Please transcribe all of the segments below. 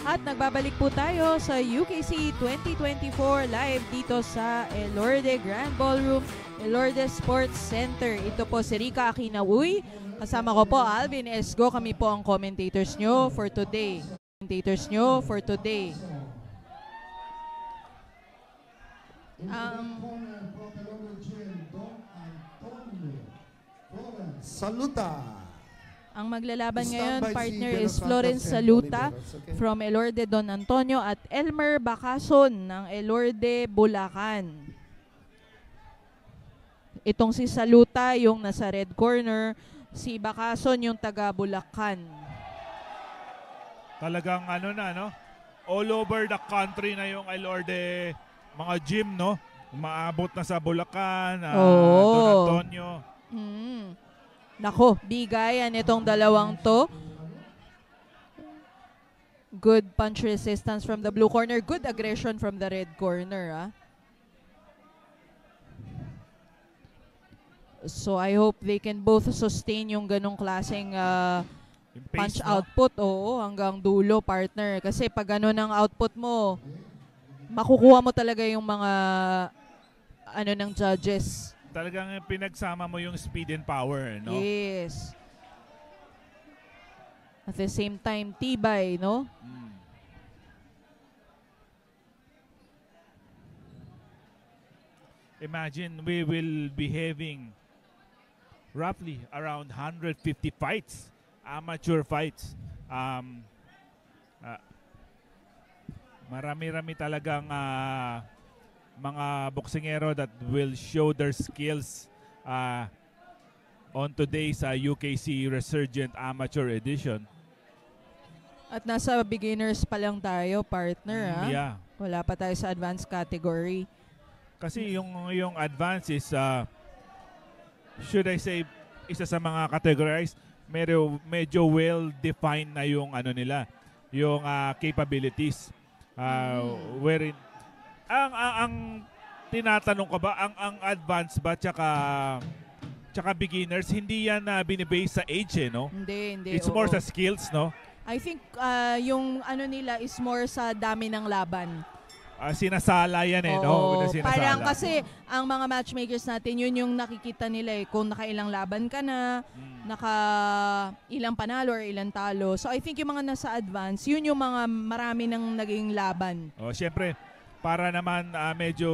At nagbabalik po tayo sa UKC 2024 live dito sa Elorde Grand Ballroom, Elorde Sports Center. Ito po si Rica Aquinaoy. Kasama ko po Alvin Esgo. Kami po ang commentators nyo for today. Saluta. Ang maglalaban ngayon, partner, is Florence Saluta from Elorde Don Antonio at Elmer Bakason ng Elorde Bulacan. Itong si Saluta yung nasa red corner, si Bakason yung taga Bulacan. Talagang all over the country na yung Elorde mga gym, no? Maabot na sa Bulacan, Don Antonio. Nako, bigayan itong dalawang to. Good punch resistance from the blue corner. Good aggression from the red corner. So I hope they can both sustain yung ganong klaseng punch output. Oo, hanggang dulo, partner. Kasi pag ano ng output mo, makukuha mo talaga yung mga ng judges. Talagang pinagsama mo yung speed and power, no? Yes. At the same time, tibay, no? Imagine we will be having roughly around 150 fights, amateur fights. Marami-rami talagang mga boksingero that will show their skills on today's UKC Resurgent Amateur Edition. At nasa beginners pa lang tayo, partner. Yeah. Wala pa tayo sa advanced category. Kasi yung advance is, should I say, isa sa mga categorized, medyo well-defined na yung nila, yung capabilities. Wherein ang tinatanong ko ba, ang advanced ba tsaka beginners, hindi yan binibase sa age, no? Hindi. It's more sa skills, no? I think yung nila is more sa dami ng laban. Sinasala yan, no? Sinasala. Parang kasi ang mga matchmakers natin, yun yung nakikita nila kung nakailang laban ka na, naka ilang panalo or ilang talo. So I think yung mga nasa advance, yun yung mga marami ng naging laban. Siyempre, para naman medyo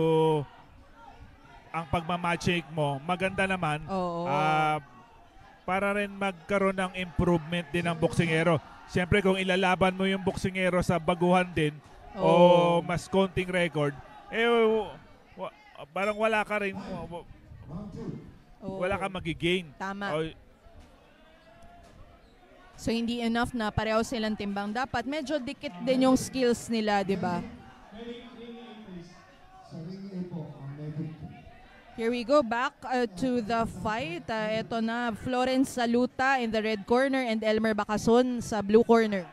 ang pagmamatchake mo maganda naman. Para rin magkaroon ng improvement din ng boksingero. Siyempre kung ilalaban mo yung boksingero sa baguhan din o mas konting record, parang wala ka rin wala ka magigain. Tama. So hindi enough na pareho silang timbang. Dapat medyo dikit din yung skills nila, di ba? Here we go back to the fight. Ito na, Florence Saluta in the red corner and Elmer Bakason sa blue corner.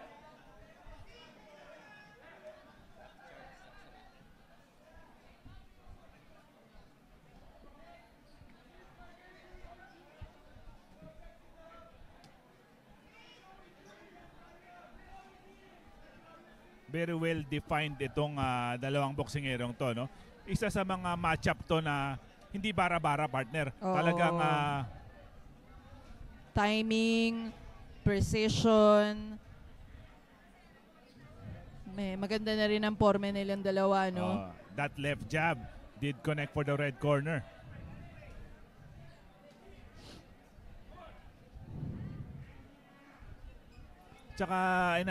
Very well defined itong dalawang boksingerong to, no? Isa sa mga matchup to na hindi bara-bara, partner. Talagang timing, precision. Maganda na rin ang forme nilang dalawa, no? That left jab did connect for the red corner. Tsaka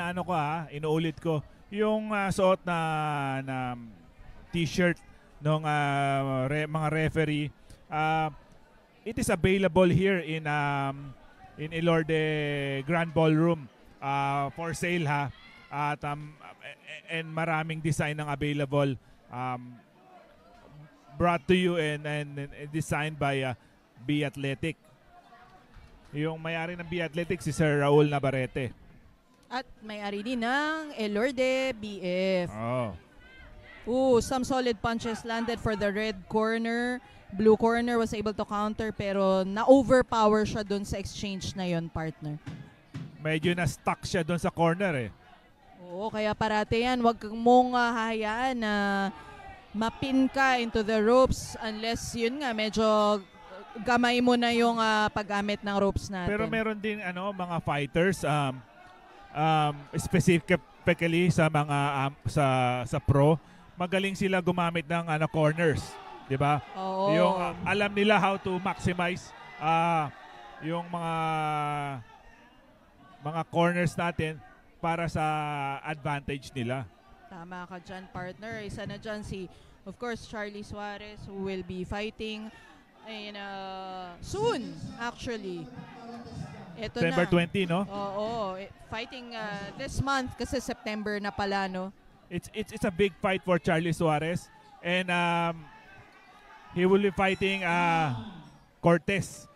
inuulit ko yung suot na t-shirt ng mga referee. It is available here in Elorde Grand Ballroom for sale, at and maraming design ang available, brought to you and designed by B Athletic. Yung may-ari ng B Athletic si Sir Raul Navarrete. At may-ari din ng Elorde BF. Some solid punches landed for the red corner. Blue corner was able to counter pero na-overpower siya dun sa exchange na yon, partner. Medyo na-stuck siya dun sa corner. Oo, kaya parate yan. Huwag mong hahayaan na mapin ka into the ropes unless yun nga, medyo gamay mo na yung paggamit ng ropes natin. Pero meron din mga fighters specifically sa mga sa pro, magaling sila gumamit ng corners, 'di ba? Oo. Yung alam nila how to maximize yung mga corners natin para sa advantage nila. Tama ka dyan, partner. Isa na dyan of course, Charlie Suarez, who will be fighting soon, actually. Ito September na. 20, no? Oo, fighting this month kasi September na pala, no? It's a big fight for Charlie Suarez, and he will be fighting Cortez.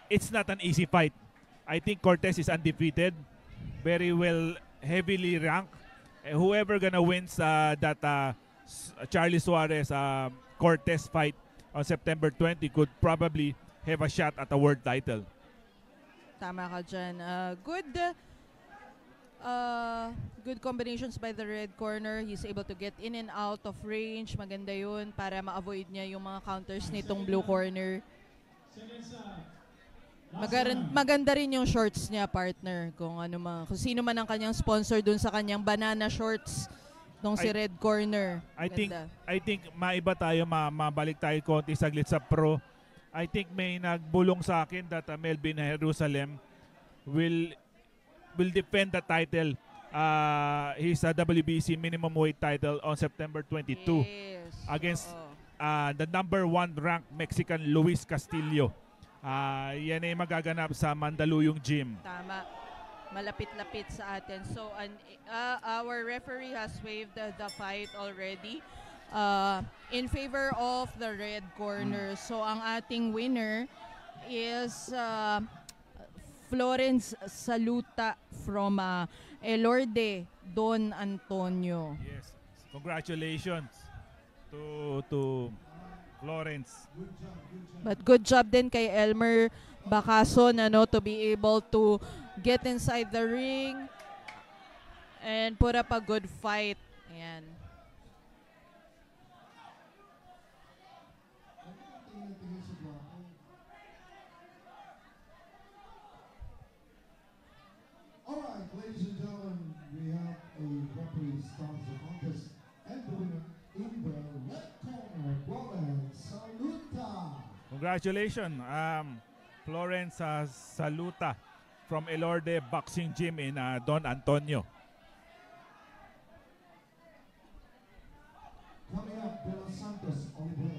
It's not an easy fight. I think Cortez is undefeated, very well, heavily ranked. Whoever gonna wins that Charlie Suarez Cortez fight on September 20 could probably have a shot at a world title. Tama ka dyan. Good combinations by the red corner. He's able to get in and out of range. Maganda yun para ma-avoid niya yung mga counters nitong blue corner. Maganda rin yung shorts niya, partner. Kung sino man ang kanyang sponsor dun sa kanyang banana shorts nung si red corner. I think maiba tayo, mabalik tayo konti saglit sa pro. I think may nagbulong sa akin that Melvin Jerusalem will defend the title, his WBC minimum weight title on September 22 against the number 1 ranked Mexican Luis Castillo. Yan ay magaganap sa Mandaluyong Gym. Tama. Malapit-lapit sa atin. So our referee has waived the fight already in favor of the red corner. So ang ating winner is Florence Saluta from Elorde, Don Antonio. Yes. Congratulations to Florence. But good job din kay Elmer Bakason to be able to get inside the ring and put up a good fight. Ayan. Alright, ladies and gentlemen, we have a referee starts the contest and the winner in the red corner, Florence Saluta. Congratulations, Florence Saluta from Elorde Boxing Gym in Don Antonio. Coming up, De Los Santos, Oliver